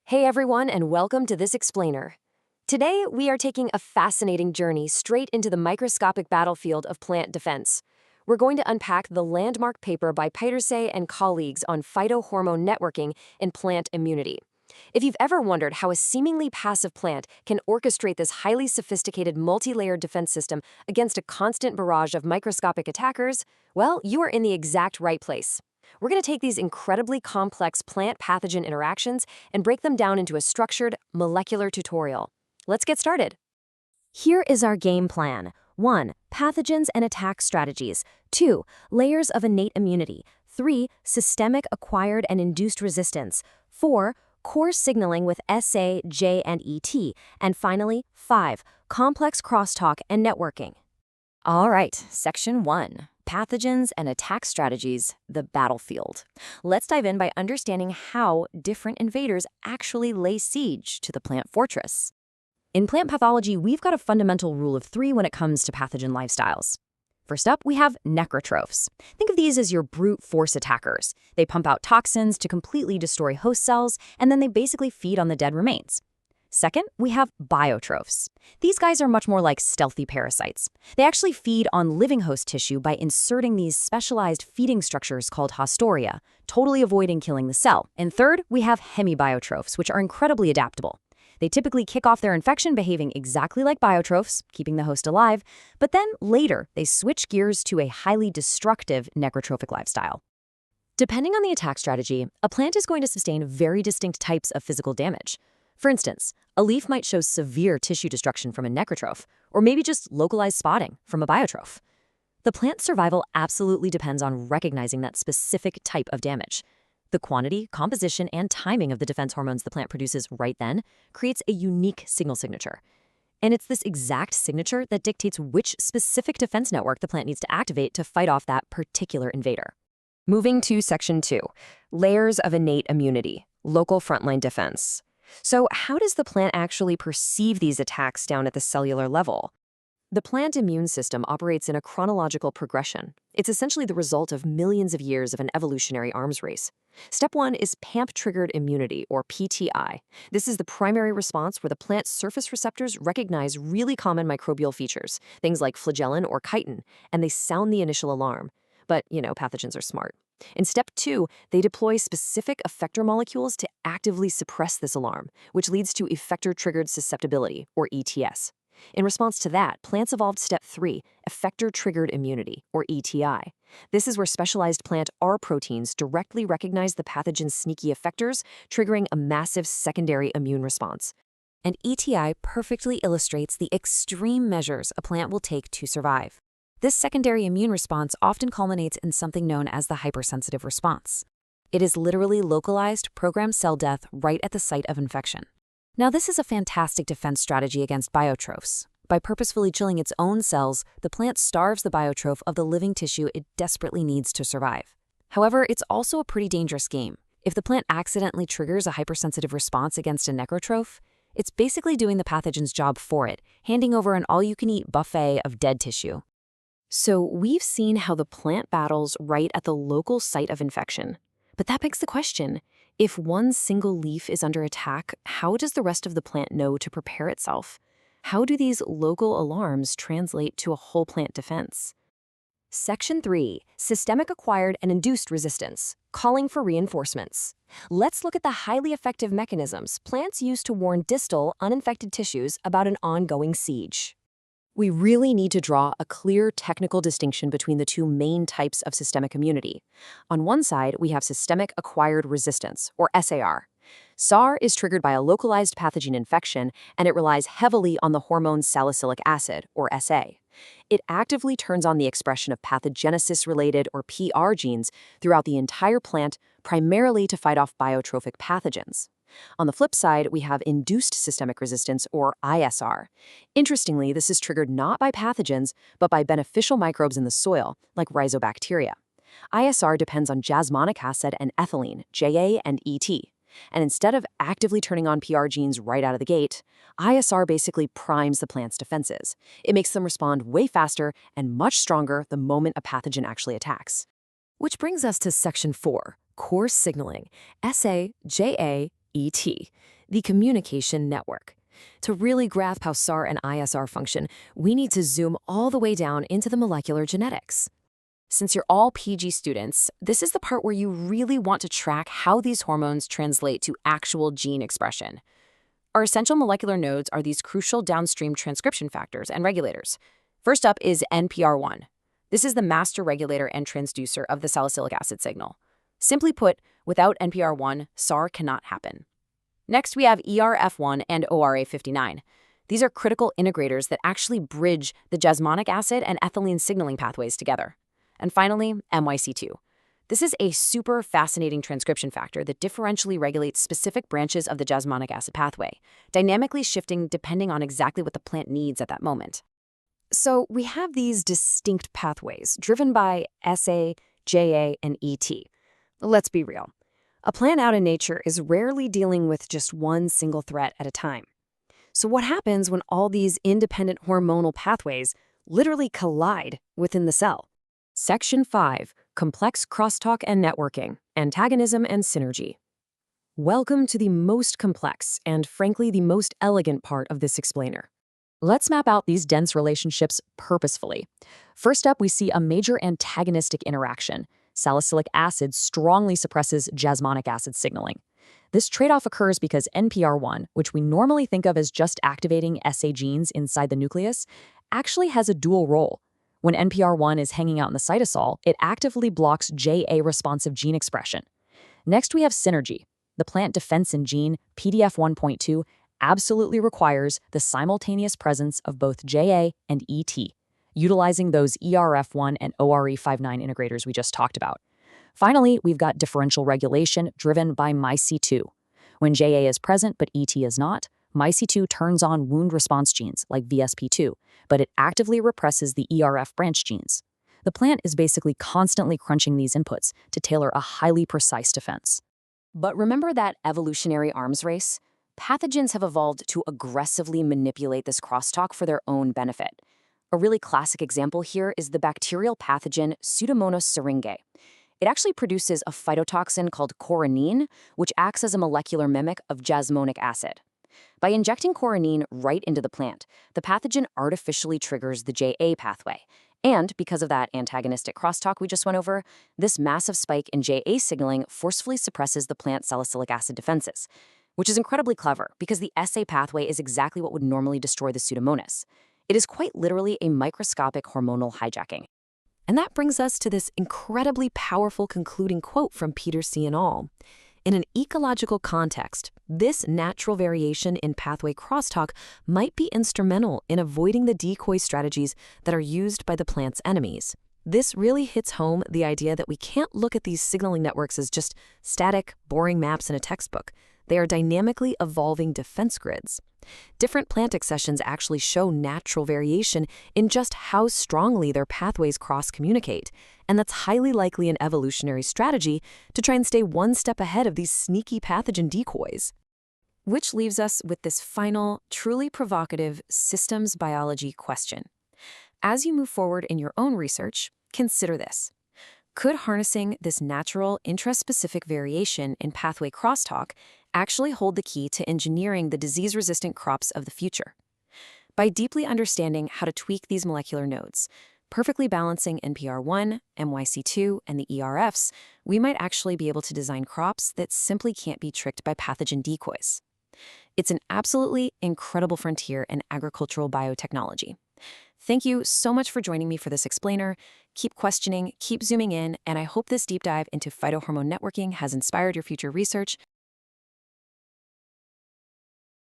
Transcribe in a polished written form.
Hey everyone, and welcome to this explainer. Today, we are taking a fascinating journey straight into the microscopic battlefield of plant defense. We're going to unpack the landmark paper by Pieterse and colleagues on phytohormone networking in plant immunity. If you've ever wondered how a seemingly passive plant can orchestrate this highly sophisticated multi-layered defense system against a constant barrage of microscopic attackers, well, you are in the exact right place. We're going to take these incredibly complex plant-pathogen interactions and break them down into a structured, molecular tutorial. Let's get started. Here is our game plan. 1. Pathogens and attack strategies. 2. Layers of innate immunity. 3. Systemic acquired and induced resistance. 4. Core signaling with SA, J, and ET. And finally, 5. Complex crosstalk and networking. All right, Section 1. Pathogens and attack strategies, the battlefield. Let's dive in by understanding how different invaders actually lay siege to the plant fortress. In plant pathology, we've got a fundamental rule of 3 when it comes to pathogen lifestyles. First up, we have necrotrophs. Think of these as your brute force attackers. They pump out toxins to completely destroy host cells, and then they basically feed on the dead remains. Second, we have biotrophs. These guys are much more like stealthy parasites. They actually feed on living host tissue by inserting these specialized feeding structures called haustoria, totally avoiding killing the cell. And third, we have hemibiotrophs, which are incredibly adaptable. They typically kick off their infection behaving exactly like biotrophs, keeping the host alive, but then later they switch gears to a highly destructive necrotrophic lifestyle. Depending on the attack strategy, a plant is going to sustain very distinct types of physical damage. For instance, a leaf might show severe tissue destruction from a necrotroph, or maybe just localized spotting from a biotroph. The plant's survival absolutely depends on recognizing that specific type of damage. The quantity, composition, and timing of the defense hormones the plant produces right then creates a unique signal signature. And it's this exact signature that dictates which specific defense network the plant needs to activate to fight off that particular invader. Moving to Section 2, layers of innate immunity, local frontline defense. So how does the plant actually perceive these attacks down at the cellular level? The plant immune system operates in a chronological progression. It's essentially the result of millions of years of an evolutionary arms race. Step 1 is PAMP-triggered immunity, or PTI. This is the primary response where the plant's surface receptors recognize really common microbial features, things like flagellin or chitin, and they sound the initial alarm. But, pathogens are smart. In Step 2, they deploy specific effector molecules to actively suppress this alarm, which leads to effector-triggered susceptibility, or ETS. In response to that, plants evolved Step 3, effector-triggered immunity, or ETI. This is where specialized plant R proteins directly recognize the pathogen's sneaky effectors, triggering a massive secondary immune response. And ETI perfectly illustrates the extreme measures a plant will take to survive. This secondary immune response often culminates in something known as the hypersensitive response. It is literally localized, programmed cell death right at the site of infection. Now, this is a fantastic defense strategy against biotrophs. By purposefully chilling its own cells, the plant starves the biotroph of the living tissue it desperately needs to survive. However, it's also a pretty dangerous game. If the plant accidentally triggers a hypersensitive response against a necrotroph, it's basically doing the pathogen's job for it, handing over an all-you-can-eat buffet of dead tissue. So we've seen how the plant battles right at the local site of infection. But that begs the question, if one single leaf is under attack, how does the rest of the plant know to prepare itself? How do these local alarms translate to a whole plant defense? Section 3, systemic acquired and induced resistance, calling for reinforcements. Let's look at the highly effective mechanisms plants use to warn distal, uninfected tissues about an ongoing siege. We really need to draw a clear technical distinction between the two main types of systemic immunity. On one side, we have systemic acquired resistance, or SAR. SAR is triggered by a localized pathogen infection, and it relies heavily on the hormone salicylic acid, or SA. It actively turns on the expression of pathogenesis-related, or PR genes, throughout the entire plant, primarily to fight off biotrophic pathogens. On the flip side, we have induced systemic resistance, or ISR. Interestingly, this is triggered not by pathogens, but by beneficial microbes in the soil, like rhizobacteria. ISR depends on jasmonic acid and ethylene, JA and ET. And instead of actively turning on PR genes right out of the gate, ISR basically primes the plant's defenses. It makes them respond way faster and much stronger the moment a pathogen actually attacks. Which brings us to Section 4, core signaling, SA, JA, ET, the communication network. To really grasp how SAR and ISR function, we need to zoom all the way down into the molecular genetics. Since you're all PG students, this is the part where you really want to track how these hormones translate to actual gene expression. Our essential molecular nodes are these crucial downstream transcription factors and regulators. First up is NPR1. This is the master regulator and transducer of the salicylic acid signal. Simply put, without NPR1, SAR cannot happen. Next, we have ERF1 and ORA59. These are critical integrators that actually bridge the jasmonic acid and ethylene signaling pathways together. And finally, MYC2. This is a super fascinating transcription factor that differentially regulates specific branches of the jasmonic acid pathway, dynamically shifting depending on exactly what the plant needs at that moment. So we have these distinct pathways driven by SA, JA, and ET. Let's be real. A plant out in nature is rarely dealing with just one single threat at a time. So what happens when all these independent hormonal pathways literally collide within the cell? Section 5, Complex Crosstalk and Networking, Antagonism and Synergy. Welcome to the most complex and, frankly, the most elegant part of this explainer. Let's map out these dense relationships purposefully. First up, we see a major antagonistic interaction. Salicylic acid strongly suppresses jasmonic acid signaling. This trade-off occurs because NPR1, which we normally think of as just activating SA genes inside the nucleus, actually has a dual role. When NPR1 is hanging out in the cytosol, it actively blocks JA-responsive gene expression. Next, we have synergy. The plant defensin gene, PDF1.2, absolutely requires the simultaneous presence of both JA and ET, utilizing those ERF1 and ORE59 integrators we just talked about. Finally, we've got differential regulation driven by MyC2. When JA is present but ET is not, MyC2 turns on wound response genes like VSP2, but it actively represses the ERF branch genes. The plant is basically constantly crunching these inputs to tailor a highly precise defense. But remember that evolutionary arms race? Pathogens have evolved to aggressively manipulate this crosstalk for their own benefit. A really classic example here is the bacterial pathogen Pseudomonas syringae. It actually produces a phytotoxin called coronine, which acts as a molecular mimic of jasmonic acid. By injecting coronine right into the plant, the pathogen artificially triggers the JA pathway. And because of that antagonistic crosstalk we just went over, this massive spike in JA signaling forcefully suppresses the plant's salicylic acid defenses, which is incredibly clever because the SA pathway is exactly what would normally destroy the Pseudomonas. It is quite literally a microscopic hormonal hijacking. And that brings us to this incredibly powerful concluding quote from Peter C. et al. In an ecological context, this natural variation in pathway crosstalk might be instrumental in avoiding the decoy strategies that are used by the plant's enemies. This really hits home the idea that we can't look at these signaling networks as just static, boring maps in a textbook. They are dynamically evolving defense grids. Different plant accessions actually show natural variation in just how strongly their pathways cross-communicate, and that's highly likely an evolutionary strategy to try and stay one step ahead of these sneaky pathogen decoys. Which leaves us with this final, truly provocative systems biology question. As you move forward in your own research, consider this. Could harnessing this natural, intraspecific variation in pathway crosstalk actually hold the key to engineering the disease-resistant crops of the future? By deeply understanding how to tweak these molecular nodes, perfectly balancing NPR1, MYC2, and the ERFs, we might actually be able to design crops that simply can't be tricked by pathogen decoys. It's an absolutely incredible frontier in agricultural biotechnology. Thank you so much for joining me for this explainer. Keep questioning, keep zooming in, and I hope this deep dive into phytohormone networking has inspired your future research.